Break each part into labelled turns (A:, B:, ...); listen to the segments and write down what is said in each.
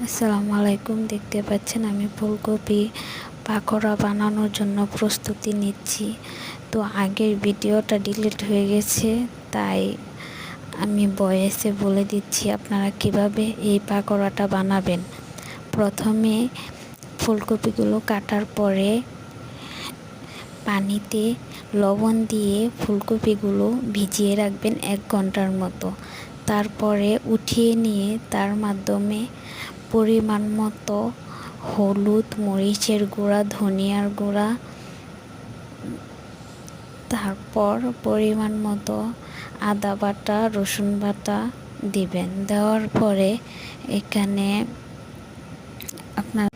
A: আসসালামু আলাইকুম। দেখতে পাচ্ছেন আমি ফুলকপি পাকোড়া বানানোর জন্য প্রস্তুতি নিচ্ছি। তো আগের ভিডিওটা ডিলিট হয়ে গেছে, তাই আমি ভয়েসে বলে দিচ্ছি আপনারা কিভাবে এই পাকোড়াটা বানাবেন। প্রথমে ফুলকপিগুলো কাটার পরে পানিতে লবণ দিয়ে ফুলকপিগুলো ভিজিয়ে রাখবেন 1 ঘন্টার মতো। তারপরে উঠিয়ে নিয়ে তার মাধ্যমে পরিমাণ মতো হলুদ, মরিচের গুঁড়া, ধনিয়ার গুঁড়া, তারপর পরিমাণ মতো আদা বাটা, রসুন বাটা দিবেন। দেওয়ার পরে এখানে আপনার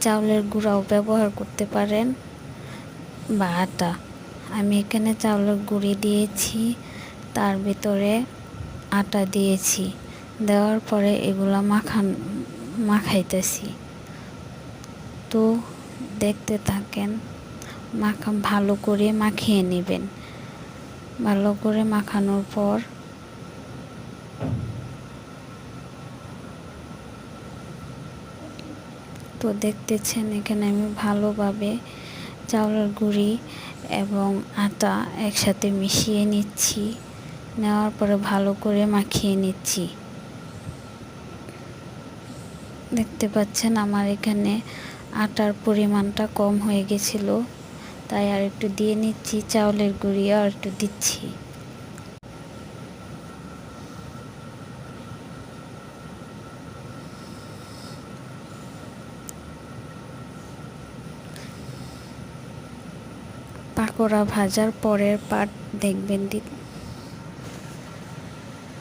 A: চাউলের গুঁড়াও ব্যবহার করতে পারেন বা আটা। আমি এখানে চাউলের গুঁড়ি দিয়েছি, তার ভিতরে আটা দিয়েছি। দেওয়ার পরে এগুলো মাখাইতেছি। তো দেখতে থাকেন, ভালো করে মাখিয়ে নেবেন। ভালো করে মাখানোর পর তো দেখতেছেন এখানে আমি ভালোভাবে চাউলের গুঁড়ি এবং আটা একসাথে মিশিয়ে নিচ্ছি। নেওয়ার পরে ভালো করে মাখিয়ে নিচ্ছি। দেখতে পাচ্ছেন আমার এখানে আটার পরিমাণটা কম হয়ে গেছিল, তাই আর একটু দিয়ে নিচ্ছি। চাউলের গুঁড়ি আর একটু দিচ্ছি। পাকোড়া ভাজার পরের পার্ট দেখবেন